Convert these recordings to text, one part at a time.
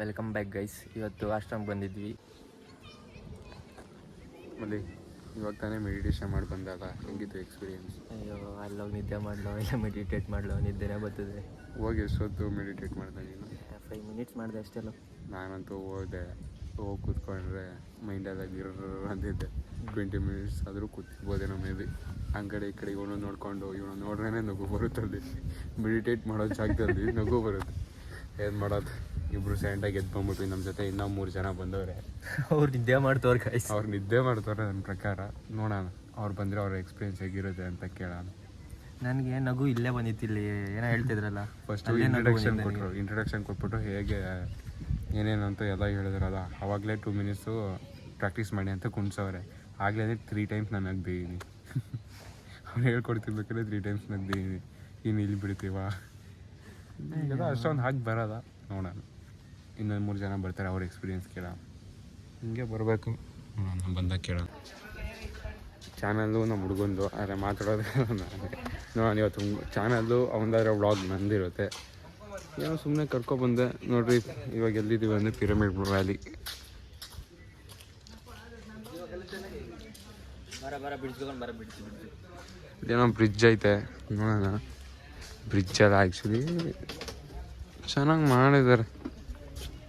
Welcome back guys. ಇವತ್ತು ಆಶ್ರಮಕ್ಕೆ ಬಂದಿದ್ವಿ. ಮತ್ತೆ ಇವಾಗ ತಾನೇ ಮೆಡಿಟೇಷನ್ ಮಾಡಿ ಬಂದಾಗ ಹೆಂಗಿತ್ತು ಎಕ್ಸ್ಪೀರಿಯನ್ಸ್? ಅಯ್ಯೋ, ಅಲ್ಲೋಗಿ ನಿದ್ದೆ ಮಾಡಲೋ ಇಲ್ಲ ಮೆಡಿಟೇಟ್ ಮಾಡಲೋ, ನಿದ್ದೆನೇ ಬರ್ತದೆ. ಹೋಗಿ ಎಷ್ಟೊತ್ತು ಮೆಡಿಟೇಟ್ ಮಾಡಿದೆ ನೀನು? 5 ಮಿನಿಟ್ಸ್ ಮಾಡಿದೆ ಅಷ್ಟೆಲ್ಲ. ನಾನಂತೂ ಹೋಗಿ ಕೂತ್ಕೊಂಡ್ರೆ ಮೈಂಡೆಲ್ಲ ಗಿರ್ರ ಅಂತಿದ್ದೆ. 20 ಮಿನಿಟ್ಸ್ ಆದರೂ ಕೂತಿರ್ಬೋದೇನೋ ಮೇ ಬಿ. ಆ ಕಡೆ ಈ ಕಡೆ ಇವನು ನೋಡಿಕೊಂಡು ಇವನು ನೋಡ್ರೇ ನಗು ಬರುತ್ತಲ್ಲಿ. ಮೆಡಿಟೇಟ್ ಮಾಡೋ ಜಾಗದಲ್ಲಿ ನಗು ಬರುತ್ತೆ. ಏನು ಮಾಡೋದು, ಇಬ್ಬರು ಸೈಂಟಾಗಿ ಎದ್ದು ಬಂದ್ಬಿಟ್ವಿ. ನಮ್ಮ ಜೊತೆ ಇನ್ನೂ 3 ಜನ ಬಂದವ್ರೆ. ಅವ್ರು ನಿದ್ದೆ ಮಾಡ್ತವ್ರು ಗೈಸ್. ಅವ್ರು ನಿದ್ದೆ ಮಾಡ್ತವ್ರೆ. ನನ್ನ ಪ್ರಕಾರ ನೋಡೋಣ, ಅವ್ರು ಬಂದರೆ ಅವ್ರ ಎಕ್ಸ್ಪೀರಿಯನ್ಸ್ ಹೇಗಿರುತ್ತೆ ಅಂತ ಕೇಳೋಣ. ನನಗೆ ನಗು ಇಲ್ಲೇ ಬಂದಿತ್ತು. ಇಲ್ಲಿ ಏನೋ ಹೇಳ್ತಿದ್ರಲ್ಲ, ಫಸ್ಟು ಇಂಟ್ರಡಕ್ಷನ್ ಕೊಟ್ಬಿಟ್ಟು ಹೇಗೆ ಏನೇನು ಅಂತ ಎಲ್ಲ ಹೇಳಿದ್ರಲ್ಲ, ಆವಾಗಲೇ 2 ಮಿನಿಟ್ಸು ಪ್ರಾಕ್ಟೀಸ್ ಮಾಡಿ ಅಂತ ಕುಣ್ಸವ್ರೆ. ಆಗಲೇ 3 ಟೈಮ್ಸ್ ನಾನು ನಗ್ದಿದ್ದೀನಿ. ಅವ್ನು ಹೇಳ್ಕೊಡ್ತಿರ್ಬೇಕಾದ್ರೆ 3 ಟೈಮ್ಸ್ ನಗ್ದಿದ್ದೀನಿ. ಇನ್ನು ಇಲ್ಲಿ ಬಿಡ್ತೀವ ಎಲ್ಲ ಅಷ್ಟೊಂದು ಹಾಕಿ ಬರೋದ. ನೋಡೋಣ, ಇನ್ನೊಂದು 3 ಜನ ಬರ್ತಾರೆ, ಅವ್ರ ಎಕ್ಸ್ಪೀರಿಯನ್ಸ್ ಕೇಳೋಣ. ಹಿಂಗೆ ಬರಬೇಕು, ನೋಡೋಣ ಬಂದಾಗ ಕೇಳೋಣ. ಚಾನಲ್ಲು ನಮ್ಮ ಹುಡುಗಂದು, ಆದರೆ ಮಾತಾಡೋದು ನೋಡೋಣ. ಇವತ್ತು ಚಾನಲ್ಲು ಅವನದಾದ್ರೆ ವ್ಲಾಗ್ ನಂದಿರುತ್ತೆ. ಏನೋ ಸುಮ್ಮನೆ ಕರ್ಕೊಬಂದೆ ನೋಡ್ರಿ. ಇವಾಗ ಎಲ್ಲಿದ್ದೀವಿ ಅಂದರೆ ಪಿರಮಿಡ್ ವ್ಯಾಲಿ. ಇದೇನೋ ಬ್ರಿಡ್ಜ್ ಐತೆ, ನೋಡೋಣ. ಬ್ರಿಡ್ಜಲ್ಲ ಆ್ಯಕ್ಚುಲಿ ಚೆನ್ನಾಗಿ ಮಾಡಿದ್ದಾರೆ,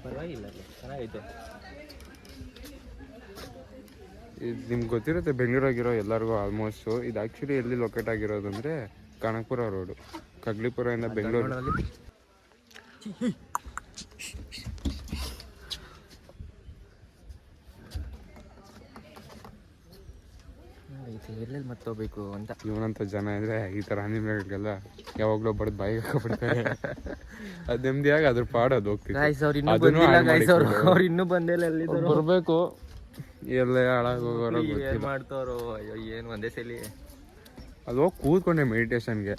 ಪರವಾಗಿಲ್ಲ, ಚೆನ್ನಾಗೈತೆ. ಇದು ನಿಮ್ಗೆ ಗೊತ್ತಿರುತ್ತೆ, ಬೆಂಗಳೂರಾಗಿರೋ ಎಲ್ಲರಿಗೂ ಆಲ್ಮೋಸ್ಟು. ಇದು ಆ್ಯಕ್ಚುಲಿ ಎಲ್ಲಿ ಲೊಕೇಟ್ ಆಗಿರೋದು ಅಂದರೆ ಕನಕಪುರ ರೋಡು, ಕಗ್ಲಿಪುರದಿಂದ ಬೆಂಗಳೂರು. ಎಲ್ಲೆಲ್ಲಿ ಮತ್ತೆ ಹೋಗ್ಬೇಕು ಅಂತ ಇವನಂತ ಜನ ಇದ್ರೆ ಈ ಥರ ಅನಿಮೆಗಳಿಗೆಲ್ಲ ಯಾವಾಗಲೂ ಬಡ್ದು ಬಾಯಿಗೆ ಹಾಕೊಬಿಡ್ತಾರೆ. ಅದು ನೆಮ್ಮದಿಯಾಗಿ ಅದ್ರ ಪಾಡೋದು ಹೋಗ್ತಿತ್ತು. ಅವ್ರು ಇನ್ನೂ ಬಂದಿಲ್ಲ. ಎಲ್ಲಿದ್ರು ಬರಬೇಕು, ಎಲ್ಲೇ ಹಾಳಾಗೋಗೋರೋ ಮಾಡ್ತಾರೋ. ಅಯ್ಯೋ, ಏನು ಒಂದೇ ಸಲ ಅದು ಹೋಗಿ ಕೂತ್ಕೊಂಡೆ ಮೆಡಿಟೇಷನ್ಗೆ.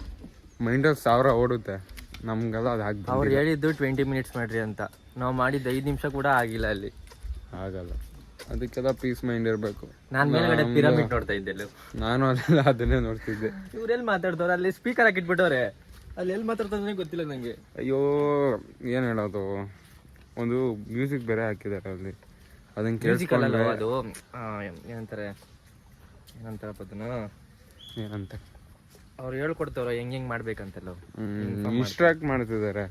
ಮೈಂಡಲ್ಲಿ 1000 ಓಡುತ್ತೆ. ನಮಗೆಲ್ಲ ಅದು ಹಾಕಿ ಅವ್ರು ಹೇಳಿದ್ದು 20 ಮಿನಿಟ್ಸ್ ಮಾಡ್ರಿ ಅಂತ. ನಾವು ಮಾಡಿದ್ದು 5 ನಿಮಿಷ ಕೂಡ ಆಗಿಲ್ಲ. ಅಲ್ಲಿ ಆಗಲ್ಲ. ಅದಕ್ಕೆಲ್ಲ ಪೀಸ್ ಮೈಂಡ್ ಇರಬೇಕು. ನಾನು ಮೇಲ್ಗಡೆ ಪಿರಮಿಡ್ ನೋಡ್ತಾ ಇದ್ದೆ. ನಾನು ಅದನ್ನೇ ನೋಡ್ತಿದ್ದೆ. ಇವ್ರೆಲ್ಲಿ ಮಾತಾಡ್ತವ್ರೆ, ಅಲ್ಲಿ ಸ್ಪೀಕರ್ ಹಾಕಿಟ್ಬಿಟ್ಟವ್ರೆ. ಅಲ್ಲಿ ಎಲ್ಲಿ ಮಾತಾಡ್ತಾರೆ ಗೊತ್ತಿಲ್ಲ ನನಗೆ. ಅಯ್ಯೋ, ಏನು ಹೇಳೋದು, ಒಂದು ಮ್ಯೂಸಿಕ್ ಬೇರೆ ಹಾಕಿದ್ದಾರೆ ಅಲ್ಲಿ. ಅದನ್ನು ಕೇಳಿಸ್ಕೊಳ್ಳಲ್ಲ. ಅದು ಏನಂತಾರೆ ಅದನ್ನ ಏನಂತೆ ಅವ್ರು ಹೇಳ್ಕೊಡ್ತಾರ ಹೆಂಗೆ ಮಾಡ್ಬೇಕಂತೆಲ್ಲ. ಇನ್ಸ್ಟ್ರಾಕ್ಟ್ ಮಾಡ್ತಿದ್ದಾರೆ.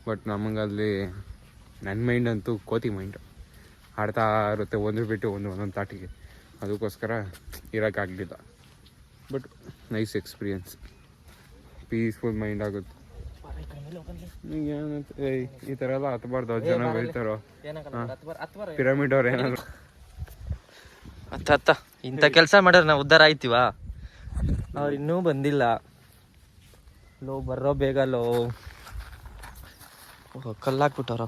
ಬಟ್ ನಮಗಲ್ಲಿ ನನ್ನ ಮೈಂಡ್ ಅಂತೂ ಕೋತಿ ಮೈಂಡ್ ಆಡ್ತಾ ಇರುತ್ತೆ, ಒಂದು ಬಿಟ್ಟು ಒಂದೊಂದು ತಾಟಿಗೆ. ಅದಕ್ಕೋಸ್ಕರ ಇರೋಕ್ಕಾಗಲಿಲ್ಲ. But nice experience, peaceful mind ಆಗುತ್ತೆ. ಈ ಥರ ಎಲ್ಲ ಹತ್ಬಾರ್ದು, ಜನ ಬೈತಾರೋ. ಪಿರಮಿಡ್ ಅವ್ರು ಏನಾದ್ರು ಅತ್ತ ಇಂಥ ಕೆಲಸ ಮಾಡಿದ್ರೆ ನಾವು ಉದ್ಧಾರ ಆಯ್ತೀವ? ಅವ್ರು ಇನ್ನೂ ಬಂದಿಲ್ಲ. ಲೋ ಬರ್ರೋ ಬೇಗ, ಲೋ ಕಲ್ಲಾಕ್ಬಿಟ್ಟವ್ರ.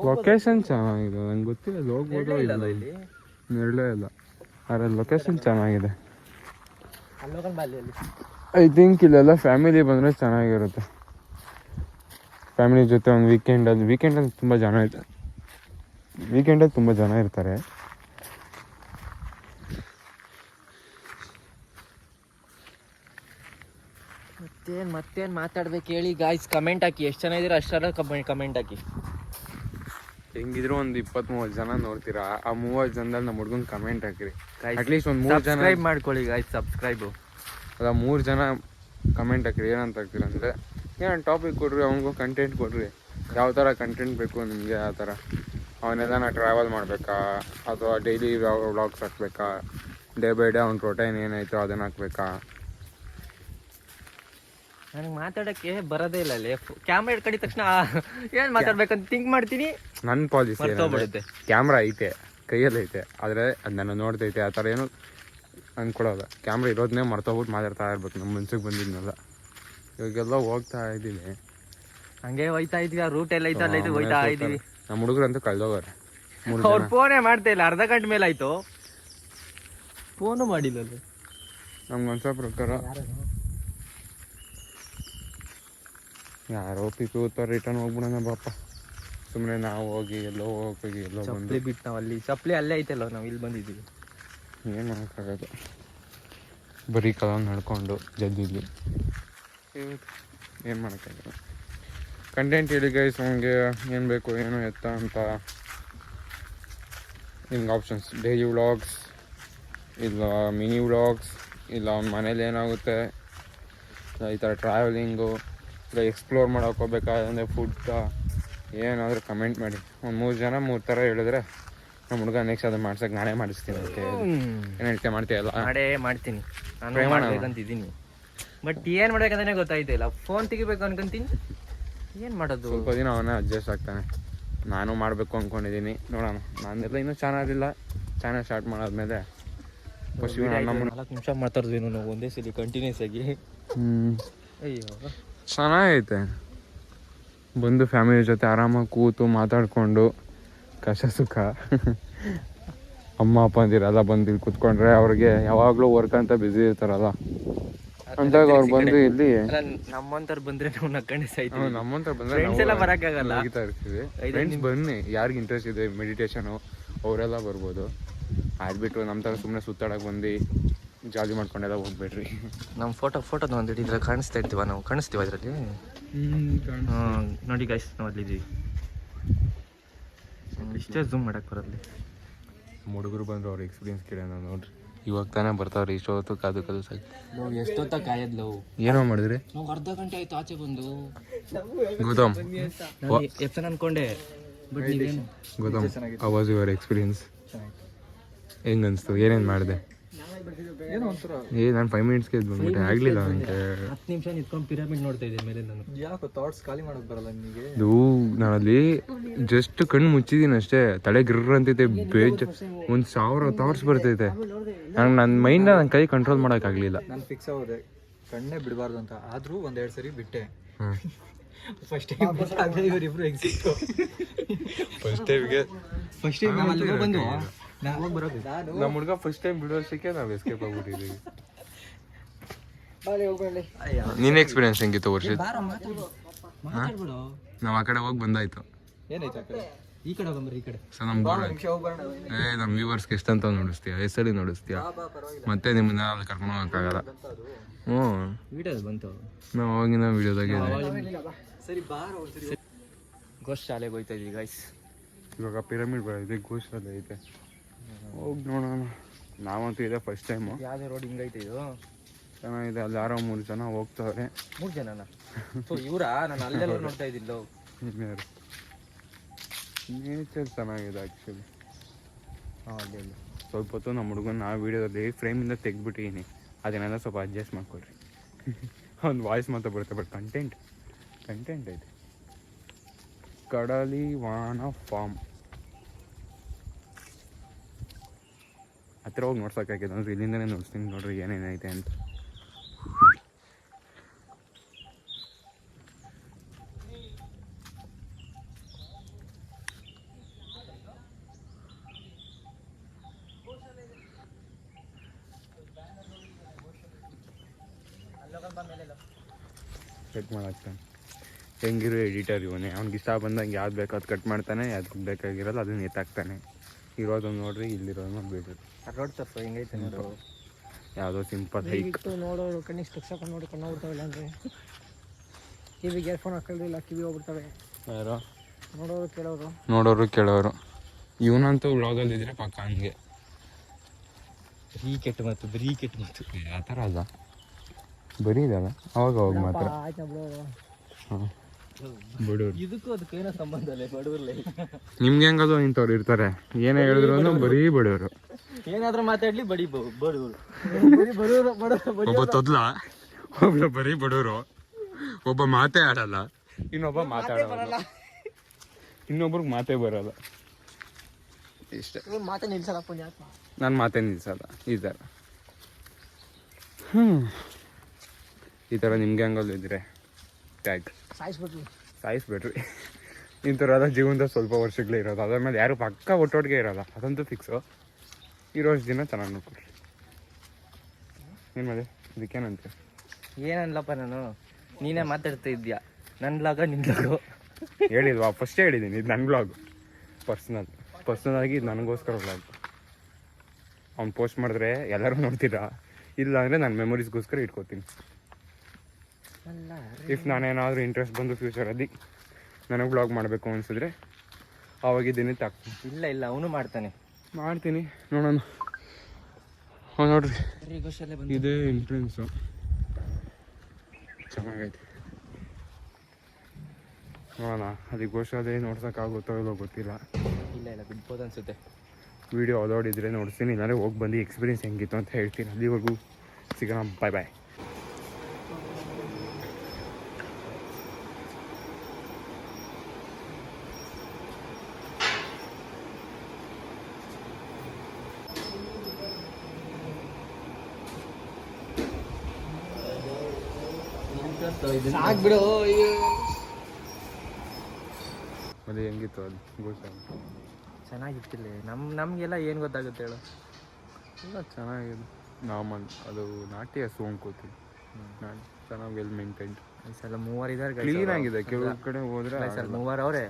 ಲೊಕೇಶನ್ ಚೆನ್ನಾಗಿದೆ, ನಂಗೆ ಗೊತ್ತಿಲ್ಲ. ಹೋಗ್ಬೋದು, ಇಲ್ಲಿ ನೆರಳೇ ಇಲ್ಲ. ಆದರೆ ಲೊಕೇಶನ್ ಚೆನ್ನಾಗಿದೆ. ಐ ಥಿಂಕ್ ಇಲ್ಲೆಲ್ಲ ಫ್ಯಾಮಿಲಿ ಬಂದರೆ ಚೆನ್ನಾಗಿರುತ್ತೆ. ಫ್ಯಾಮಿಲಿ ಜೊತೆ ಒಂದು ವೀಕೆಂಡಲ್ಲಿ ತುಂಬ ಜನ ಇರ್ತಾರೆ. ವೀಕೆಂಡಲ್ಲಿ ತುಂಬ ಜನ ಇರ್ತಾರೆ. ಮತ್ತೇನು ಮಾತಾಡ್ಬೇಕು ಹೇಳಿ ಗಾಯ್ಸ್? ಕಮೆಂಟ್ ಹಾಕಿ, ಎಷ್ಟು ಜನ ಇದ್ದೀರಾ ಅಷ್ಟೆಲ್ಲ ಕಮೆಂಟ್ ಹಾಕಿ. ಹೆಂಗಿದ್ರು ಒಂದು 20-30 ಜನ ನೋಡ್ತೀರಾ. ಆ 30 ಜನದಲ್ಲಿ ನಮ್ಮ ಹುಡುಗನ ಕಮೆಂಟ್ ಹಾಕಿರಿ. ಅಟ್ಲೀಸ್ಟ್ ಒಂದು 3 ಜನ ಸಬ್ಸ್ಕ್ರೈಬ್ ಮಾಡ್ಕೊಳ್ಳಿ ಗಾಯ್ಸ್. ಸಬ್ಸ್ಕ್ರೈಬು ಅಲ್ಲ, 3 ಜನ ಕಮೆಂಟ್ ಹಾಕಿರಿ. ಏನಂತ ಹಾಕ್ತೀರ ಅಂದರೆ, ಏನೋ ಟಾಪಿಕ್ ಕೊಡ್ರಿ, ಅವನಿಗೂ ಕಂಟೆಂಟ್ ಕೊಡ್ರಿ. ಯಾವ ಥರ ಕಂಟೆಂಟ್ ಬೇಕು ನಿಮಗೆ ಆ ಥರ. ಅವನೆಲ್ಲ ಟ್ರಾವೆಲ್ ಮಾಡಬೇಕಾ, ಅಥವಾ ಡೈಲಿ ವ್ಲಾಗ್ಸ್ ಹಾಕ್ಬೇಕಾ, ಡೇ ಬೈ ಡೇ ಅವ್ನ ಪ್ರೋಟೈನ್ ಏನಾಯ್ತು ಅದನ್ನು ಹಾಕ್ಬೇಕಾ? ನನಗೆ ಮಾತಾಡೋಕ್ಕೆ ಬರೋದೇ ಇಲ್ಲ. ಅಲ್ಲಿ ಕ್ಯಾಮ್ರಾ ಇಟ್ಕೊಂಡಿದ ತಕ್ಷಣ ಏನು ಮಾತಾಡ್ಬೇಕಂತ ಥಿಂಕ್ ಮಾಡ್ತೀನಿ. ನನ್ನ ಪಾಲಿಸಿ ಕ್ಯಾಮ್ರಾ ಐತೆ, ಕೈಯಲ್ಲಿ ಐತೆ, ಆದರೆ ಅದು ನನ್ನ ನೋಡ್ತೈತೆ. ಆ ಥರ ಏನು ಅಂದ್ಕೊಳೋಲ್ಲ. ಕ್ಯಾಮ್ರಾ ಇರೋದನ್ನೇ ಮರ್ತೋಗ್ಬಿಟ್ಟು ಮಾತಾಡ್ತಾ ಇರ್ಬೇಕು. ನಮ್ಮ ಮನ್ಸಿಗೆ ಬಂದಿದ್ನಲ್ಲ. ಇವಾಗೆಲ್ಲ ಹೋಗ್ತಾ ಇದ್ದೀನಿ, ಹಂಗೆ ಹೋಯ್ತಾ ಇದ್ವಿ. ಆ ರೂಟ್ ಎಲ್ಲ ಐತೆ, ಅಲ್ಲೈತೆ ಹೋಯ್ತಾ ಇದ್ದೀವಿ. ನಮ್ಮ ಹುಡುಗರಂತೂ ಕಳ್ದೋಗಾರೆ. ಅವ್ರು ಫೋನೇ ಮಾಡ್ತಾ ಇಲ್ಲ. ಅರ್ಧ ಗಂಟೆ ಮೇಲೆ ಆಯಿತು, ಫೋನು ಮಾಡಿಲ್ಲ. ನಮ್ಗೆ ಅನ್ಸೋ ಪ್ರಕಾರ ಯಾರೋ ಪಿಕ್ಕು ರಿಟರ್ನ್ ಹೋಗ್ಬಿಡೋಣ ಬಾಪ. ಸುಮ್ಮನೆ ನಾವು ಹೋಗಿ ಎಲ್ಲೋ ಬಂದು ಬಿಟ್ಟು ನಾವು ಅಲ್ಲಿ ಚಪ್ಪಲಿ ಅಲ್ಲೇ ಐತಲ್ಲ, ನಾವು ಇಲ್ಲಿ ಬಂದಿದ್ದೀವಿ. ಏನು ಮಾಡೋಕ್ಕಾಗೋದು, ಬರೀ ಕಲ ನಡ್ಕೊಂಡು ಜದ್ದಿದ್ವಿ. ಏನು ಮಾಡೋಕ್ಕಾಗಲ್ಲ. ಕಂಟೆಂಟ್ ಹೇಳಿ ಗೈಸ್, ನಮಗೆ ಏನು ಬೇಕು ಏನು ಎತ್ತ ಅಂತ. ನಿಮ್ಗೆ ಆಪ್ಷನ್ಸ್ ಡೈಲಿ ವ್ಲಾಗ್ಸ್, ಇಲ್ಲ ಮಿನಿ ವ್ಲಾಗ್ಸ್, ಇಲ್ಲ ಅವ್ನ ಮನೇಲಿ ಏನಾಗುತ್ತೆ, ಇಲ್ಲ ಈ ಥರ ಟ್ರಾವೆಲಿಂಗು, ಇಲ್ಲ ಎಕ್ಸ್ಪ್ಲೋರ್ ಮಾಡೋಕೆ ಹೋಗ್ಬೇಕಾದ್ರೆ ಫುಡ್ಡ, ಏನಾದರೂ ಕಮೆಂಟ್ ಮಾಡಿ. ಒಂದು 3 ಜನ 3 ಥರ ಹೇಳಿದ್ರೆ ನಮ್ಮ ಹುಡುಗ ನೆಕ್ಸ್ಟ್ ಅದು ಮಾಡ್ಸೋಕೆ ನಾನೇ ಮಾಡಿಸ್ತೀನಿ. ಅದಕ್ಕೆ ಏನು ಹೇಳ್ತೆ ಮಾಡ್ತೀಯಲ್ಲ? ಮಾಡ್ತೀನಿ ನಾನು ಮಾಡ್ಬೇಕಂತಿದ್ದೀನಿ. ಬಟ್ ಏನು ಮಾಡ್ಬೇಕಂತಾನೆ ಗೊತ್ತಾಯ್ತಿಲ್ಲ. ಫೋನ್ ತೆಗಿಬೇಕು ಅನ್ಕೊಂತೀನಿ, ಏನು ಮಾಡೋದು? ಸ್ವಲ್ಪ ದಿನ ಅವನೇ ಅಡ್ಜಸ್ಟ್ ಆಗ್ತಾನೆ. ನಾನು ಮಾಡಬೇಕು ಅಂದ್ಕೊಂಡಿದ್ದೀನಿ, ನೋಡೋಣ. ನಾನೆಲ್ಲ ಇನ್ನೂ ಚಾನಲ್ ಇಲ್ಲ. ಚಾನಲ್ ಸ್ಟಾರ್ಟ್ ಮಾಡಾದ್ಮೇಲೆ ಫಸ್ಟ್ 4 ನಿಮಿಷ ಮಾತಾಡಿದ್ವಿ ನಾವು ಒಂದೇ ಸಲ ಕಂಟಿನ್ಯೂಸ್ ಆಗಿ. ಅಯ್ಯೋ ಚೆನ್ನಾಗೈತೆ. ಬಂದು ಫ್ಯಾಮಿಲಿ ಜೊತೆ ಆರಾಮಾಗಿ ಕೂತು ಮಾತಾಡಿಕೊಂಡು ಕಷ್ಟ ಸುಖ. ಅಮ್ಮ ಅಪ್ಪ ಅಂದಿರಲ್ಲ ಬಂದು ಇಲ್ಲಿ ಕೂತ್ಕೊಂಡ್ರೆ ಅವ್ರಿಗೆ ಯಾವಾಗಲೂ ವರ್ಕ್ ಅಂತ ಬ್ಯುಸಿ ಇರ್ತಾರಲ್ಲ, ಅಂದಾಗ ಅವ್ರು ಬಂದು ಇಲ್ಲಿ ನಮ್ಮಂತವ್ರು ಬಂದ್ರೆ ನಾವು ನಕ್ಕಂಡೆ ಸಾಯ್ತೀವಿ. ನಮ್ಮಂತ ಬಂದ್ರೆ ಫ್ರೆಂಡ್ಸ್ ಎಲ್ಲ ಬರೋಕ್ಕಾಗಲ್ಲ. ಇರ್ತೀವಿ. ಫ್ರೆಂಡ್ಸ್ ಬನ್ನಿ, ಯಾರಿಗೆ ಇಂಟ್ರೆಸ್ಟ್ ಇದೆ ಮೆಡಿಟೇಷನು ಅವರೆಲ್ಲ ಬರ್ಬೋದು. ಆಗ್ಬಿಟ್ಟು ನಮ್ಮ ಥರ ಸುಮ್ಮನೆ ಸುತ್ತಾಡಕ್ಕೆ ಬಂದು ಜಾಲಿ ಮಾಡ್ಕೊಂಡೆಲ್ಲ ಹೋಗ್ಬೇಡ್ರಿ. ನಮ್ಮ ಫೋಟೋದ ಒಂದು ಇದ್ರಲ್ಲಿ ಕಾಣಿಸ್ತಾ ಇರ್ತೀವ, ನಾವು ಕಾಣಿಸ್ತೀವ ಅದರಲ್ಲಿ. ನೋಡಿ ಗೈಸ್, ನಾವು ಅಲ್ಲಿದ್ದೀವಿ. ಇಷ್ಟೇ ಝೂಮ್ ಮಾಡಕ್ಕೆ ಬರಲಿ. ಹುಡುಗರು ಬಂದರು ಅವ್ರ ಎಕ್ಸ್ಪೀರಿಯನ್ಸ್ ಕೇಳೋಣ ನೋಡ್ರಿ. ಇವಾಗ ತಾನೇ ಬರ್ತಾವ್ರಿ, ಇಷ್ಟೊತ್ತು ಕಾದು ಸಾಕು. ಎಷ್ಟೊತ್ತ ಕಾಯದ್ಲು, ಏನೋ ಮಾಡಿದ್ರಿ? ನಾವು ಅರ್ಧ ಗಂಟೆ ಆಯ್ತು ಆಚೆ ಬಂದು. ಗೌತಮ್ ಎಪ್ಸನ್ ಅನ್ಕೊಂಡೆ, ಬಟ್ ನೀವೇನು Gautam, how was your experience? ಹೆಂಗೆ ಅನಿಸ್ತು? ಏನೇನು ಮಾಡಿದೆ? ನಾನು 5 ಮಿನಿಟ್ಸ್ಗೆ ಬಂದ್ಬಿಟ್ಟೆ, ಆಗಲಿಲ್ಲ ನನಗೆ. 10 ನಿಮಿಷ ನಿಂತ್ಕೊಂಡು ಪಿರಮಿಡ್ ನೋಡ್ತಾ ಇದ್ದೆ ಮೇಲೆ. ನಾನು ಯಾಕೋ ಥಾಟ್ಸ್ ಖಾಲಿ ಮಾಡೋದು ಬರಲ್ಲ ನಿಮಗೆ? ನಾನು ಅಲ್ಲಿ ಜಸ್ಟ್ ಕಣ್ಣು ಮುಚ್ಚಿದ್ದೀನಿ ಅಷ್ಟೇ, ತಲೆ ಗಿರ್ರ ಅಂತೈತೆ. 1000 ಥಾಟ್ಸ್ ಬರ್ತೈತೆ. ನನ್ನ ಮೈಂಡ್ ನನ್ನ ಕೈ ಕಂಟ್ರೋಲ್ ಮಾಡೋಕ್ಕಾಗಲಿಲ್ಲ. ನಾನು ಫಿಕ್ಸ್ ಆಗೋದೆ ಕಣ್ಣೇ ಬಿಡಬಾರ್ದು ಅಂತ. ಆದರೂ 1-2 ಸರಿ ಬಿಟ್ಟೆ. ಫಸ್ಟ್ ಟೈಮ್ ಇವರಿಬ್ರು ಎಕ್ಸಿಟ್ಟು. ಫಸ್ಟ್ ಟೈಮ್ಗೆ ಬಂದು ನಮ್ಮ ಹುಡುಗ ಫಸ್ಟ್ ಟೈಮ್ ಬಿಡೋಷ್ಟಕ್ಕೆ ನಾವು ಎಸ್ಕೇಪ್ ಆಗ್ಬಿಟ್ಟಿದ್ದೀವಿ. ನಿನ್ನ ಎಕ್ಸ್ಪೀರಿಯನ್ಸ್ ಹೆಂಗಿತ್ತು ವರ್ಷ? ನಾವು ಆ ಕಡೆ ಹೋಗಿ ಬಂದಾಯ್ತು. ಏನಾಯ್ತು ಆ ಕಡೆ? ಈ ಕಡೆ ಹೋಗಂಬ್ರಿ, ಈ ಕಡೆ. ಸೊ ನಮ್ಮ ವ್ಯೂವರ್ಸ್ಗೆ ಎಷ್ಟಂತ ನೋಡಿಸ್ತೀಯ, ಹೆಸರಿ ನೋಡಿಸ್ತೀಯ, ಮತ್ತೆ ನಿಮ್ಮನ್ನ ಅಲ್ಲಿ ಕರ್ಕೊಂಡು ಹೋಗೋಕ್ಕಾಗಲ್ಲ. ವಿಡಿಯೋದು ಬಂತು, ನಾವು ಅವಾಗಿನ ವಿಡಿಯೋದಾಗೆ ಗೋಸ್ಟ್ ಶಾಲೆಗೆ ಹೋಯ್ತಾ ಇದೀವಿ ಗೈಸ್. ಇವಾಗ ಪಿರಮಿಡ್ ಬರೋದು, ಗೋಶಾಲೆ ಐತೆ, ಹೋಗಿ ನೋಡೋಣ. ನಾವಂತೂ ಇದೆ ಫಸ್ಟ್ ಟೈಮು. ಯಾವುದೇ ರೋಡ್ ಹಿಂಗೈತೆ ಇದು? ಚೆನ್ನಾಗಿದೆ. ಅಲ್ಲಿ ಯಾರೋ 3 ಜನ ಹೋಗ್ತಾವ್ರೆ. 3 ಜನನ? ಇವರಾ? ನಾನು ಅಲ್ಲೆಲ್ಲ ನೋಡ್ತಾ ಇದ್ದಿಲ್ಲ. ಇನ್ಯಾರು? ನೇಚರ್ ಚೆನ್ನಾಗಿದೆ ಆ್ಯಕ್ಚುಲಿ. ಅಲ್ಲೇ ಸ್ವಲ್ಪ ಹೊತ್ತು ನಮ್ಮ ಹುಡುಗನ ಆ ವಿಡಿಯೋದಲ್ಲಿ ಫ್ರೇಮಿಂದ ತೆಗ್ದುಬಿಟ್ಟಿದ್ದೀನಿ. ಅದನ್ನೆಲ್ಲ ಸ್ವಲ್ಪ ಅಡ್ಜಸ್ಟ್ ಮಾಡಿಕೊಡ್ರಿ. ಒಂದು ವಾಯ್ಸ್ ಮಾತ್ರ ಬರುತ್ತೆ, ಬಟ್ ಕಂಟೆಂಟ್ ಐತೆ. ಕಡಲಿ ವಾಣ ಫಾರ್ಮ್ ಹತ್ತಿರ ಹೋಗಿ ನೋಡ್ಸೋಕ್ಕಾಗಿದೆ ಅಂದ್ರೆ ಇಲ್ಲಿಂದನೇ ನೋಡ್ತೀನಿ. ನೋಡ್ರಿ ಏನೇನೈತೆ ಅಂತ. ಕಟ್ ಮಾಡಾಕ್ತಾನೆ. ಹೆಂಗಿರೋ ಎಡಿಟರ್ ಇವನೇ. ಅವ್ನಿಗೆ ಇಷ್ಟ ಬಂದಂಗೆ ಯಾವ್ದು ಬೇಕೋ ಅದು ಕಟ್ ಮಾಡ್ತಾನೆ, ಯಾವ್ದು ಬೇಕಾಗಿರೋಲ್ಲ ಅದನ್ನ ಎತ್ತಾಕ್ತಾನೆ. ಇರೋದೊಂದು ನೋಡ್ರಿ, ಇಲ್ಲಿರೋದನ್ನ ಬಿಡ್ರಿ. ರೋಡ್ ತರ್ಸು ಹೆಂಗೈತೆ ನೋಡು. ಯಾವುದೋ ಸಿಂಪಲ್ ಹೈಕ್. ನೋಡೋರು ಕಣ್ಣಿಗೆ ಸ್ಪೆಕ್ಸ್ ಹಾಕೊಂಡು ನೋಡಿ ಕಣ್ಣು ಹೋಗ್ಬಿಡ್ತಾವೆ, ಅಂದರೆ ಕಿವಿಗೆ ಇಯರ್ಫೋನ್ ಹಾಕೊಳ್ಳಿಲ್ಲ, ಕಿವಿ ಹೋಗ್ಬಿಡ್ತವೆ. ಯಾರೋ ನೋಡೋರು ಕೇಳೋರು. ಇವನಂತೂ ವ್ಲಾಗಲ್ಲಿ ಇದ್ರೆ ಪಕ್ಕ ಹಂಗೆ ಬರೀ ಕೆಟ್ಟ ಮಾತು. ಆ ಥರ ಅಲ್ಲ, ಬರೀ ಇದಲ್ಲ ಅವಾಗ ಮಾತ್ರ. ಆಯ್ತಾ ಬಿಡೋರು. ಹಾಂ, ಬಡವ್ರು. ಇದಕ್ಕೂ ಅದಕ್ಕೇನೋ ಸಂಬಂಧ ಇಲ್ಲ. ಬಡವ್ರಲ್ಲೇ ನಿಮ್ಗೆ ಹೆಂಗದು ಇಂಥವ್ರು ಇರ್ತಾರೆ, ಏನೇ ಹೇಳಿದ್ರು ಬರೀ ಬಡವರು. ಏನಾದ್ರೂ ಮಾತಾಡ್ಲಿ ಬಡವ್ರು. ಒಬ್ಬ ತೊದ್ಲ, ಒಬ್ಬ ಬರೀ ಬಡವರು, ಒಬ್ಬ ಮಾತೇ ಆಡಲ್ಲ, ಇನ್ನೊಬ್ಬ ಮಾತಾಡಲ್ಲ, ಇನ್ನೊಬ್ರಿಗೆ ಮಾತೇ ಬರಲ್ಲ. ಇಷ್ಟೇ. ಮಾತೇ ನಿಲ್ಸಲ್ಲ ಪುಣ್ಯಾತ್ಮ. ನಾನು ಮಾತೇ ನಿಲ್ಸಲ್ಲ. ಈ ಥರ ಈ ಥರ ನಿಮ್ಗೆ ಹೆಂಗಲ್ಲ ಇದ್ರೆ ಟ್ಯಾಗ್ ಸಾಯಿಸ್ಬಿಟ್ರಿ. ಇಂಥವ್ರೆಲ್ಲ ಜೀವನದ ಸ್ವಲ್ಪ ವರ್ಷಗಳೇ ಇರೋದು. ಅದ್ರ ಮೇಲೆ ಯಾರು ಪಕ್ಕ ಒಟ್ಟೊಟ್ಟಿಗೆ ಇರೋಲ್ಲ, ಅದಂತೂ ಫಿಕ್ಸು. ಇರೋಷ್ಟು ದಿನ ಚೆನ್ನಾಗಿ ನೋಡ್ಕೊಡ್ರಿ. ಏನು ಮಾಡಿ ಇದಕ್ಕೇನಂತೆ? ಏನಲ್ಲಪ್ಪ, ನಾನು ನೀನೇ ಮಾತಾಡ್ತಾ ಇದ್ಯಾ. ನನ್ನ ಬ್ಲಾಗ ನಿನ್ನ ಬ್ಲಾಗು ಹೇಳಿಲ್ವಾ? ಫಸ್ಟೇ ಹೇಳಿದ್ದೀನಿ, ಇದು ನನ್ನ ಬ್ಲಾಗು. ಪರ್ಸ್ನಲಾಗಿ ಇದು ನನಗೋಸ್ಕರ ಬ್ಲಾಗ್. ಅವ್ನು ಪೋಸ್ಟ್ ಮಾಡಿದ್ರೆ ಎಲ್ಲರೂ ನೋಡ್ತೀರಾ, ಇಲ್ಲ ಅಂದರೆ ನಾನು ಮೆಮೊರೀಸ್ಗೋಸ್ಕರ ಇಟ್ಕೋತೀನಿ. ಇಫ್ ನಾನೇನಾದರೂ ಇಂಟ್ರೆಸ್ಟ್ ಬಂದು ಫ್ಯೂಚರಲ್ಲಿ ನನಗೆ ಬ್ಲಾಗ್ ಮಾಡಬೇಕು ಅನಿಸಿದ್ರೆ ಆವಾಗಿದ್ದೀನಿ ತಾಕ್ತೀನಿ. ಇಲ್ಲ ಅವನು ಮಾಡ್ತೀನಿ ನೋಡೋಣ. ನೋಡ್ರಿ ಇದೇ ಎಂಟ್ರೆನ್ಸು ಚೆನ್ನಾಗೈತೆ. ನೋಡೋಣ ಅದಕ್ಕೆ ಗೋಶಾಲೆ ನೋಡ್ಸೋಕ್ಕಾಗುತ್ತೋ ಇಲ್ಲೋ ಗೊತ್ತಿಲ್ಲ. ಇಲ್ಲ ಬಿಡ್ಬೋದು ಅನ್ಸುತ್ತೆ. ವೀಡಿಯೋ ಅಲೋಡಿದ್ರೆ ನೋಡ್ತೀನಿ, ಇಲ್ಲಾಂದರೆ ಹೋಗಿ ಬಂದು ಎಕ್ಸ್ಪೀರಿಯನ್ಸ್ ಹೆಂಗಿತ್ತು ಅಂತ ಹೇಳ್ತೀನಿ. ಅಲ್ಲಿವರೆಗೂ ಸಿಗೋಣ, ಬಾಯ್. ಸಾಕ್ಬಿಡು. ಮತ್ತೆ ಹೆಂಗಿತ್ತು ಅದು ಗೋಶಾಲೆ? ಚೆನ್ನಾಗಿತ್ತಿಲ್ಲ. ನಮಗೆಲ್ಲ ಏನು ಗೊತ್ತಾಗುತ್ತೆ ಹೇಳು. ಎಲ್ಲ ಚೆನ್ನಾಗಿದೆ. ನಾರ್ಮಲ್ ಅದು ನಾಟಿ ಹಸು ಅನ್ಕೋತೀವಿ. ನಾನು ಚೆನ್ನಾಗಿ ವೆಲ್ ಮೇಂಟೈನ್ಡ್. ಈ ಸಲ 3 ಇದ್ದಾರೆ ಕ್ಲೀನ್ ಆಗಿದೆ. ಕೆಲವು ಕಡೆ ಹೋದ್ರೆ ಸರ್ 3 ಅವರೇ.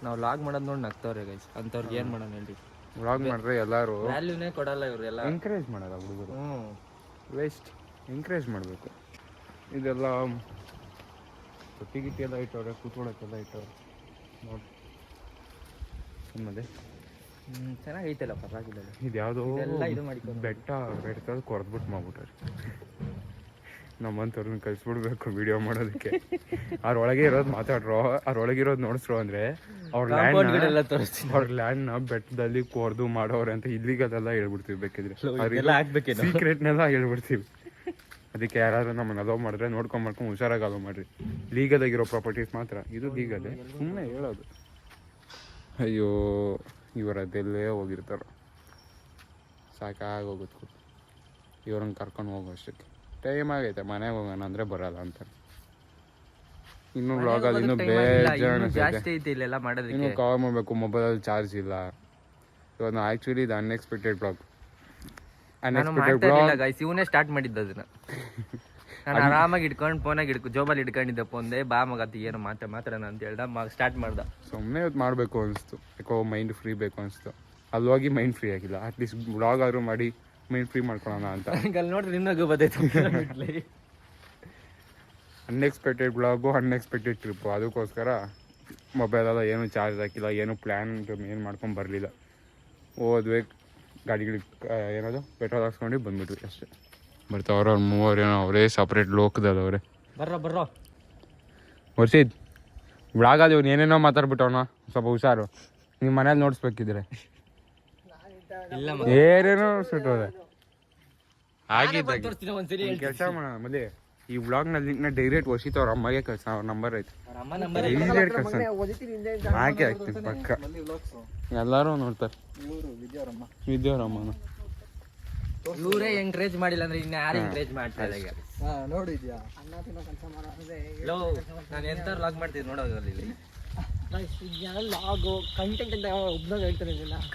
ನಾವು ಲಾಗ್ ಮಾಡೋದು ನೋಡಿ ನಗ್ತವ್ರೆ ಗೈಸ್. ಅಂಥವ್ರಿಗೆ ಏನು ಮಾಡೋಣ ಹೇಳಿ. ವ್ಲಾಗ್ ಮಾಡಿದ್ರೆ ಎಲ್ಲರೂ ವ್ಯಾಲ್ಯೂನೇ ಕೊಡಲ್ಲ ಇವರು ಎಲ್ಲ. ಎಂಕರೇಜ್ ಮಾಡಲ್ಲ ಹುಡುಗರು. ವೇಸ್ಟ್ ಎಂಕರೇಜ್ ಮಾಡಬೇಕು. ಇದೆಲ್ಲ ತೊಟ್ಟಿ ಗಿಟ್ಟಿ ಎಲ್ಲ ಇಟ್ಟವ್ರೆ, ಕೂತ್ಕೊಳ್ಳೋಕ್ಕೆಲ್ಲ ಇಟ್ಟವ್ರೆ ನೋಡಿ. ಮತ್ತೆ ಚೆನ್ನಾಗೈತಲ್ಲ, ಪರವಾಗಿಲ್ಲ. ಇದು ಯಾವುದೋ ಇದು ಮಾಡಿಕೊಂಡು ಬೆಟ್ಟ ಕೊರೆದ್ಬಿಟ್ಟು ಮಾಡ್ಬಿಟ್ರೆ ನಮ್ಮಂಥವ್ರನ್ನ ಕಳಿಸ್ಬಿಡ್ಬೇಕು ವಿಡಿಯೋ ಮಾಡೋದಕ್ಕೆ. ಅವ್ರೊಳಗೆ ಇರೋದು ಮಾತಾಡ್ರೋ, ಅವ್ರೊಳಗಿರೋದು ನೋಡಿಸ್ರು ಅಂದರೆ ಅವ್ರ ಲ್ಯಾಂಡ್ನ ಬೆಟ್ಟದಲ್ಲಿ ಕೊರ್ದು ಮಾಡೋರೆ ಅಂತ ಇಲ್ಲಿಗದೆಲ್ಲ ಹೇಳ್ಬಿಡ್ತೀವಿ. ಬೇಕಿದ್ರೆ ಸೀಕ್ರೆಟ್ನೆಲ್ಲ ಹೇಳ್ಬಿಡ್ತೀವಿ. ಅದಕ್ಕೆ ಯಾರಾದ್ರೂ ನಮ್ಮನ್ನು ಅಲೋ ಮಾಡಿದ್ರೆ ನೋಡ್ಕೊಂಡು ಹುಷಾರಾಗಿ ಅಲೋ ಮಾಡಿರಿ. ಲೀಗಲಾಗಿರೋ ಪ್ರಾಪರ್ಟೀಸ್ ಮಾತ್ರ. ಇದು ಲೀಗಲ್ಲೇ, ಸುಮ್ಮನೆ ಹೇಳೋದು. ಅಯ್ಯೋ ಇವರದ್ದೆಲ್ಲೇ ಹೋಗಿರ್ತಾರೋ, ಸಾಕಾಗೋಗುತ್ತೆ. ಇವ್ರನ್ನ ಕರ್ಕೊಂಡು ಹೋಗೋ ಅಷ್ಟಕ್ಕೆ ಟೈಮ್ ಆಗೈತೆ. ಮನೆಗೆ ಹೋಗೋಣ ಅಂದರೆ ಬರಲ್ಲ ಅಂತಾರೆ. ಇನ್ನೂ ವ್ಲಾಗಲ್ಲಿ ಇನ್ನೂ ಜಾಸ್ತಿ ಐತೆ ಇಲ್ಲೆಲ್ಲ ಮಾಡೋದಕ್ಕೆ. ಇನ್ನೂ ಕವರ್ ಮಾಡಬೇಕು. ಮೊಬೈಲಲ್ಲಿ ಚಾರ್ಜ್ ಇಲ್ಲ. ಇವಾಗ ಆ್ಯಕ್ಚುಲಿ ಇದು ಅನ್ಎಕ್ಸ್ಪೆಕ್ಟೆಡ್ ಬ್ಲಾಗ್. ಇವನೇ ಸ್ಟಾರ್ಟ್ ಮಾಡಿದ್ದು ಅದನ್ನ. ನಾನು ಆರಾಮಾಗಿ ಇಟ್ಕೊಂಡು ಫೋನಾಗಿ ಜೋಬಲ್ಲಿ ಇಟ್ಕೊಂಡಿದ್ದೆ. ಫೋನ್ದೆ ಬಾ ಮಗತ್ತಿ ಏನು ಮಾತಾಡೋಣ ಅಂತ ಹೇಳ್ದ. ಸ್ಟಾರ್ಟ್ ಮಾಡ್ದ. ಸುಮ್ಮನೆ ಇವತ್ತು ಮಾಡಬೇಕು ಅನಿಸ್ತು. ಯಾಕೋ ಮೈಂಡ್ ಫ್ರೀ ಬೇಕು ಅನಿಸ್ತು. ಅಲ್ಲಿ ಹೋಗಿ ಮೈಂಡ್ ಫ್ರೀ ಆಗಿಲ್ಲ. ಅಟ್ಲೀಸ್ಟ್ ಬ್ಲಾಗ್ ಆದ್ರೂ ಮಾಡಿ ಮೈಂಡ್ ಫ್ರೀ ಮಾಡ್ಕೊಳ್ಳೋಣ ಅಂತ. ಅಲ್ಲಿ ನೋಡ್ರಿ ನಿನ್ನಗೂ ಬದೈತು. Unexpected blog, unexpected trip. ಅದಕ್ಕೋಸ್ಕರ ಮೊಬೈಲೆಲ್ಲ ಏನೂ ಚಾರ್ಜ್ ಹಾಕಿಲ್ಲ, ಏನೂ ಪ್ಲ್ಯಾನ್ ಏನು ಮಾಡ್ಕೊಂಡು ಬರಲಿಲ್ಲ. ಹೋದ್ವಿ, ಗಾಡಿಗಳಿಗೆ ಏನದು ಪೆಟ್ರೋಲ್ ಹಾಕ್ಸ್ಕೊಂಡು ಬಂದ್ಬಿಟ್ವಿ ಅಷ್ಟೇ. ಬರ್ತಾವ್ರ ಅವ್ರು 3 ಏನೋ ಅವರೇ ಸಪ್ರೇಟ್ ಲೋಕದಲ್ಲವ್ರೆ. ಬರ್ರೋ ವರ್ಷಿದ್ ಬ್ಲಾಗಲ್ಲಿ ಇವ್ನು ಏನೇನೋ ಮಾತಾಡ್ಬಿಟ್ಟವನ. ಸ್ವಲ್ಪ ಹುಷಾರು. ನಿಮ್ಮ ಮನೇಲಿ ನೋಡಿಸ್ಬೇಕಿದ್ರೆ ಏನೇನೋ ಸುಟ್ಟೋದೆ ಆಗಿದ್ದ. ಕೆಲಸ ಮಾಡೋಣ ಮಲ್ಲಿ. ಈ ವ್ಲಾಗ್ನ ಲಿಂಕ್ನ ಡೈರೆಕ್ಟ್ ವರ್ಷಿತ್ ಅವ್ರ ಅಮ್ಮಗೆ ಕಳ್ಸ. ಅವ್ರ ನಂಬರ್ ಐತೆ, ಡೈರೆಕ್ಟ್ ಕಳ್ಸ. ಹಾಕಿ ಹಾಕ್ತೀನಿ ಪಕ್ಕ. ಎಲ್ಲರೂ ನೋಡ್ತಾರೆ. ವಿದ್ಯಾವರಮ್ಮನ ಇವರೇ ಎಂಕರೇಜ್ ಮಾಡಿಲ್ಲ ಅಂದ್ರೆ ಇನ್ನು ಯಾರು ಎಂಕರೇಜ್ ಮಾಡ್ತಾರೆ? ನೋಡಿದ್ಯಾ ನಾನು ಎಂತ ಲಾಗ್ ಮಾಡ್ತೀನಿ ನೋಡೋದ್ರಲ್ಲಿ.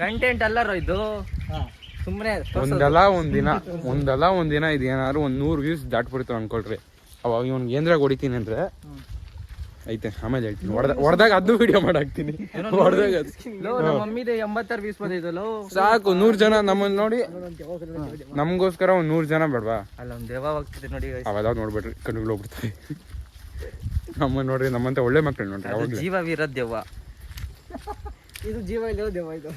ಕಂಟೆಂಟ್ ಅಲ್ಲ ಇದು, ಸುಮ್ಮನೆ ಒಂದಲ್ಲ ಒಂದಿನ ಇದು ಏನಾದ್ರು 100 ವ್ಯೂಸ್ ದಾಟ್ಬಿಡ್ತಾವ ಅನ್ಕೊಳ್ರಿ. ಅವಾಗ ಇವ್ನಿಗೆ ಏನ್ರಾಗ ಹೊಡಿತೀನಿ ಅಂದ್ರೆ ಐತೆ, ಆಮೇಲೆ ಹೇಳ್ತೀನಿ. ಹೊಡೆದಾಗ ಅದು ವಿಡಿಯೋ ಮಾಡಾಕ್ತೀನಿ. ಹೊಡೆದಾಗ ಮಮ್ಮಿದೆ 86 ವ್ಯೂಸ್ ಬಂದಿದ್ದಲ್ಲ ಸಾಕು. 100 ಜನ ನಮ್ಮನ್ನ ನೋಡಿ ನಮಗೋಸ್ಕರ 100 ಜನ ಬೇಡವಾ? ಅಲ್ಲ ಒಂದು ದೇವ ಹೋಗ್ತಿದೆ ನೋಡಿ. ಅವೆಲ್ಲ ನೋಡ್ಬೇಡ್ರಿ, ಕಣ್ಣುಗಳು ಹೋಗ್ಬಿಡ್ತಾರೆ. ನಮ್ಮನ್ನ ನೋಡ್ರಿ, ನಮ್ಮಂತ ಒಳ್ಳೆ ಮಕ್ಕಳು ನೋಡ್ರಿ. ಅವಾಗ ಜೀವವೀರ ದೆವ್ವ. ಇದು ಜೀವ ಇಲ್ಲ ದೆವ್ವ. ಇದು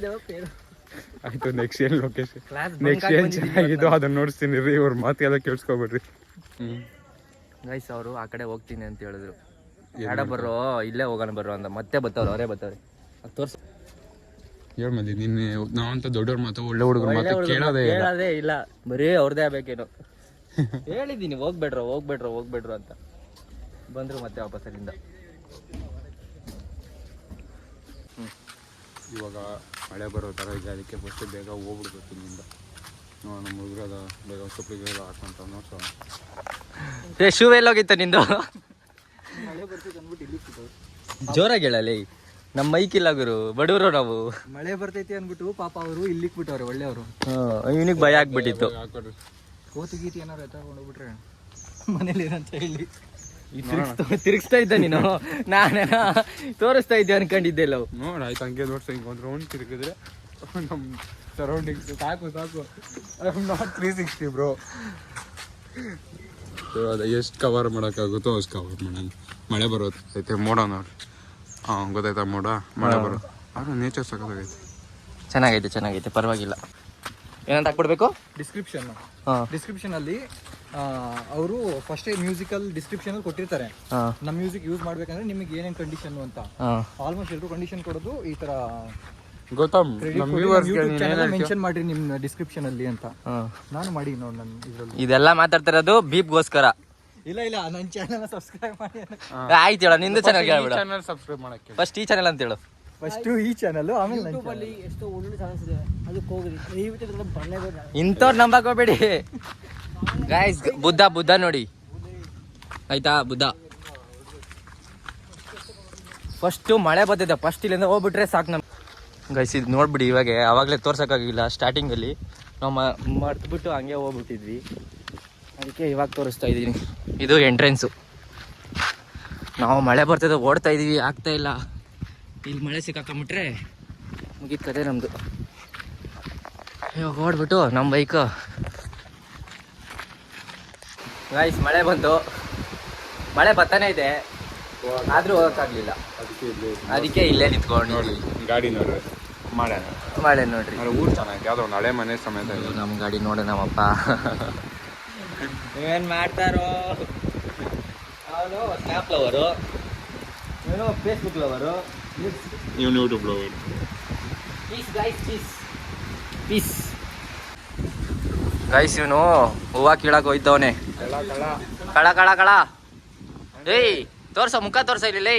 ದೇವ ಪೇರು. ಆಯ್ತು, ನೆಕ್ಸ್ಟ್ ಏನ್ ಲೊಕೇಶನ್, ನೆಕ್ಸ್ಟ್ ಏನ್ ಚೆನ್ನಾಗಿದ್ದು ಅದನ್ನ ನೋಡ್ತೀನಿ ರೀ. ಇವ್ರ ಮಾತೆಲ್ಲ ಕೇಳಿಸ್ಕೊಬೇಡ್ರಿ. ಗೈಸ್ ಅವರು ಆ ಕಡೆ ಹೋಗ್ತೀನಿ ಅಂತ ಹೇಳಿದ್ರು. ಯಾಡ ಬರ್ರೋ, ಇಲ್ಲೇ ಹೋಗೋಣ ಬರ್ರೋ ಅಂತ. ಮತ್ತೆ ಬರ್ತಾವ್ರೆ, ಅವರೇ ಬರ್ತಾವ್ರೆ. ತೋರ್ಸ ಹೇಳ್ ಮದಿ. ನಿನ್ನೆ ನಾವಂತ ದೊಡ್ಡವ್ರ ಮಾತು, ಒಳ್ಳೆ ಹುಡುಗರ ಮಾತು ಕೇಳೋದೇ ಇಲ್ಲ. ಬರೀ ಅವ್ರದೇ ಆಗ್ಬೇಕೇನೋ. ಹೇಳಿದ್ದೀನಿ ಹೋಗ್ಬೇಡ್ರು ಅಂತ. ಬಂದ್ರು ಮತ್ತೆ ವಾಪಸ್ ಅಲ್ಲಿಂದ. ಇವಾಗ ಮಳೆ ಬರೋ ಥರ ಇದೆ. ಅದಕ್ಕೆ ಫಸ್ಟ್ ಬೇಗ ಹೋಗ್ಬಿಡ್ಬೇಕು ಇಲ್ಲಿಂದ. ನಮ್ಮ ಹುಡುಗರದ ಬೇಗ ಸೊಪ್ಪಿಗೆಲ್ಲ ಹಾಕೊಂತ ನೋಡ್ಸೋ. ಶೂ ಎಲ್ಲೋಗಿತ್ತ ನಿಂದು? ಜೋರಾಗಿ ಹೇಳಲಿ. ನಮ್ಮ ಮೈಕ್ ಇಲ್ಲ ಗುರು, ಬಡವರು ನಾವು. ಮಳೆ ಬರ್ತೈತಿ ಅಂದ್ಬಿಟ್ಟು ಪಾಪ ಅವರು ಇಲ್ಲಿಕ್ ಬಿಟ್ಟವ್ರೆ. ಒಳ್ಳೆಯವರು. ಇವನಿಗೆ ಭಯ ಆಗ್ಬಿಟ್ಟಿತ್ತು. ಕೋತು ಗೀತಿ ಏನಾರು ತಗೊಂಡು ಹೋಗ್ಬಿಟ್ರೆ ಮನೇಲಿ ಅಂತ ಹೇಳಿ ತಿರುಗಿಸ್ತಾ ಇದ್ದ ನೀನು. ನಾನೇನ ತೋರಿಸ್ತಾ ಇದ್ದೆ ಅನ್ಕೊಂಡಿದ್ದೆ. ನೋಡ ಆಯ್ತು, ಹಂಗೆ ನೋಡ್ಸ. ಹಿಂಗೆ ಒಂದು ರೌಂಡ್ ತಿರುಗಿದ್ರೆ ನಮ್ಮ ಸರೌಂಡಿಂಗ್ಸ್ ಸಾಕು ಐ ಆಮ್ ನಾಟ್ 360 ಬ್ರೋ. ಅದು ಎಷ್ಟು ಕವರ್ ಮಾಡೋಕ್ಕಾಗುತ್ತೋ ಅಷ್ಟು ಕವರ್ ಮಾಡೋಣ. ಮಳೆ ಬರೋದೈತೆ, ಮೋಡ ನೋಡಿ. ಹಾಂ ಗೊತ್ತಾಯ್ತಾ, ಮೋಡ ಮಳೆ ಬರೋದು. ಆದ್ರೆ ನೇಚರ್ ಸಕ್ಕತ್ತಾಗೈತೆ. ಚೆನ್ನಾಗೈತೆ ಪರವಾಗಿಲ್ಲ. ಏನಂತ ಹಾಕ್ಬಿಡ್ಬೇಕು ಡಿಸ್ಕ್ರಿಪ್ಷನ್ ಅಲ್ಲಿ ಅವರು ಫಸ್ಟ್ ಮ್ಯೂಸಿಕಲ್ ಡಿಸ್ಕ್ರಿಪ್ಷನ್ ಅಲ್ಲಿ ಕೊಟ್ಟಿರ್ತಾರೆ. ನಮ್ಮ ಮ್ಯೂಸಿಕ್ ಯೂಸ್ ಮಾಡ್ಬೇಕಂದ್ರೆ ನಿಮಗೆ ಏನೇನು ಕಂಡೀಷನ್ ಅಂತ. ಆಲ್ಮೋಸ್ಟ್ ಎಲ್ಲರೂ ಕಂಡೀಷನ್ ಕೊಡೋದು ಈ ತರ ಗೌತಮ್, ನಮ್ಮ ವ್ಯೂವರ್ಸ್ಗೆ ಮೆನ್ಷನ್ ಮಾಡ್ರಿ ನಿಮ್ಮ ಡಿಸ್ಕ್ರಿಪ್ಷನ್ ಅಲ್ಲಿ ಅಂತ. ನಾನು ಮಾಡಿ ನೋಡಿ ನನ್ನ ಇದರಲ್ಲಿ ಇದೆಲ್ಲ ಮಾತಾಡ್ತಿರೋದು ಬೀಪ್ಗೋಸ್ಕರ. ಇಲ್ಲ ನನ್ನ ಚಾನಲ್ ಸಬ್ಸ್ಕ್ರೈಬ್ ಮಾಡಿ. ಆಯ್ತು ಹೇಳ, ನಿಂದು ಚಾನಲ್ ಹೇಳ್ಬಿಡ. ಚಾನಲ್ ಸಬ್ಸ್ಕ್ರೈಬ್ ಮಾಡಕ್ಕೆ ಫಸ್ಟ್ ಈ ಚಾನಲ್ ಅಂತ ಹೇಳು. ಫಸ್ಟ್ ಈ ಚಾನಲ್, ಆಮೇಲೆ ಯೂಟ್ಯೂಬ್ ಅಲ್ಲಿ ಎಷ್ಟೋ ಒಳ್ಳೊಳ್ಳೆ ಚಾನಲ್ಸ್ ಇದೆ, ಅದಕ್ಕೆ ಹೋಗ್ರಿ ದಯವಿಟ್ಟು ಬರಲೇಬೇಡ. ಇಂಥವ್ರು ನಂಬಕ್ ಹೋಗ್ಬೇಡಿ ಗೈಸ್. ಬುದ್ಧ ನೋಡಿ ಆಯ್ತಾ, ಬುದ್ಧ. ಫಸ್ಟು ಮಳೆ ಬರ್ತಿದೆ, ಫಸ್ಟ್ ಇಲ್ಲಿಂದ ಹೋಗ್ಬಿಟ್ರೆ ಸಾಕು ನಮ್ಗೆ ಗೈಸ್. ಇದು ನೋಡ್ಬಿಡಿ, ಇವಾಗ ಆವಾಗಲೇ ತೋರ್ಸೋಕ್ಕಾಗಿಲ್ಲ. ಸ್ಟಾರ್ಟಿಂಗಲ್ಲಿ ನಾವು ಮರ್ತ್ಬಿಟ್ಟು ಹಂಗೆ ಹೋಗ್ಬಿಟ್ಟಿದ್ವಿ, ಅದಕ್ಕೆ ಇವಾಗ ತೋರಿಸ್ತಾ ಇದ್ದೀನಿ. ಇದು ಎಂಟ್ರೆನ್ಸು. ನಾವು ಮಳೆ ಬರ್ತಿದ್ದೆ ಓಡ್ತಾ ಇದ್ದೀವಿ, ಆಗ್ತಾ ಇಲ್ಲ. ಇಲ್ಲಿ ಮಳೆ ಸಿಕ್ಕಾಕೊಂಬಿಟ್ರೆ ಮುಗೀತು ಕತೆ ನಮ್ಮದು. ಇವಾಗ ಓಡ್ಬಿಟ್ಟು ನಮ್ಮ ಬೈಕು ಗೈಸ್. ಮಳೆ ಬಂತು, ಮಳೆ ಬರ್ತಾನೆ ಇದೆ, ಆದರೂ ಹೋಗೋಕ್ಕಾಗಲಿಲ್ಲ. ಅದಕ್ಕೆ ಇಲ್ಲೇ ನಿಂತ್ಕೊಂಡಿದ್ವಿ. ಗಾಡಿ ನೋಡ್ರಿ, ಮಳೆ ನೋಡ್ರಿ. ಊರು ಚೆನ್ನಾಗಿ ಯಾವುದೋ ಒಂದು ಹಳೆ ಮನೆ ಸಮೇತ ಇದೆ. ನಮ್ಮ ಗಾಡಿ ನೋಡು ನಮ್ಮಪ್ಪ ಏನು ಮಾಡ್ತಾರೋ. ಅವನು ಸ್ನ್ಯಾಪ್ ಲವರು, ಏನೋ ಫೇಸ್ಬುಕ್ ಲವರು, ನೀವು ಯೂಟ್ಯೂಬ್ ಲವರ್. Peace guys. ಇವನು ಹೂವು ಕೀಳಕ್ಕೆ ಹೋಯ್ತವನೆ. ಕಳ ಏಯ್ ತೋರ್ಸ, ಮುಖ ತೋರ್ಸ ಇಲ್ಲಿ.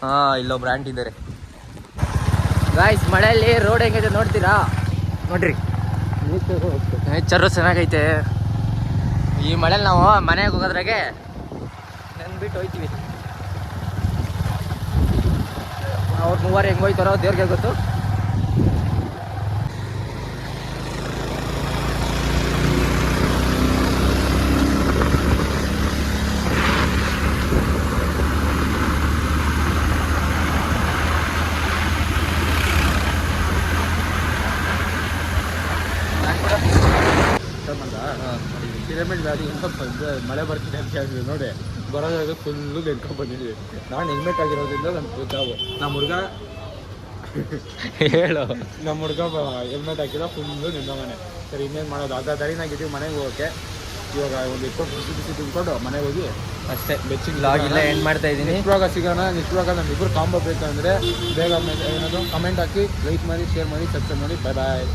ಹಾ, ಇಲ್ಲೊಬ್ರು ಆಂಟಿ ಇದ್ದಾರೆ ಗೈಸ್. ಮಳೆಯಲ್ಲಿ ರೋಡ್ ಹೆಂಗಿದೆ ನೋಡ್ತೀರಾ? ನೋಡ್ರಿ, ನೇಚರು ಚೆನ್ನಾಗೈತೆ. ಈ ಮಳೆಯಲ್ಲಿ ನಾವು ಮನೆಗೆ ಹೋಗೋದ್ರಾಗೆ ನೆನ್ಬಿಟ್ಟು ಹೋಯ್ತೀವಿ. ಅವ್ರು ಮೂವರು ಹೆಂಗೆ ಹೋಯ್ತಾರೋ ದೇವ್ರಿಗೆ ಗೊತ್ತು. ಪಿರಮಿಡ್ ವ್ಯಾಲಿ ಅಂತ ಮಳೆ ಬರ್ತಿದೆ ಅಂತ ಹೇಳಿದ್ವಿ ನೋಡಿ. ಬರೋದಾಗ ಫುಲ್ಲು ನೆನ್ಕೊಂಡು ಬಂದಿದ್ವಿ. ನಾನು ಹೆಲ್ಮೆಟ್ ಆಗಿರೋದ್ರಿಂದ ನಮ್ಮ ಹುಡುಗ ಹೇಳು. ನಮ್ಮ ಹುಡುಗ ಹೆಲ್ಮೆಟ್ ಹಾಕಿಲ್ಲ, ಫುಲ್ಲು ನಿಂದವನೆ. ಸರಿ, ಇನ್ನೇನು ಮಾಡೋದು? ಅರ್ಧ ದಾರಿನಾಗಿದ್ದೀವಿ ಮನೆಗೆ ಹೋಗೋಕ್ಕೆ. ಇವಾಗ ಒಂದು ಬಿಸಿ ತುಂಬಿಕೊಂಡು ಮನೆಗೆ ಹೋಗಿ ಅಷ್ಟೇ. ಬೆಚ್ಚಿಗೆ ಲಾಗ್ ಇಲ್ಲ ಎಂಡ್ ಮಾಡ್ತಾ ಇದ್ದೀನಿ. ನಿಜವಾಗ ಸಿಗೋಣ. ನಿಜವಾಗ ನಮ್ಮಿಬ್ಬರು ಕಾಂಬೋ ಬೇಕಂದರೆ ಬೇಗ ಏನದು ಕಮೆಂಟ್ ಹಾಕಿ, ಲೈಕ್ ಮಾಡಿ, ಶೇರ್ ಮಾಡಿ, ಸಬ್ಸ್ಕ್ರೈಬ್ ಮಾಡಿ. ಬಾಯ್.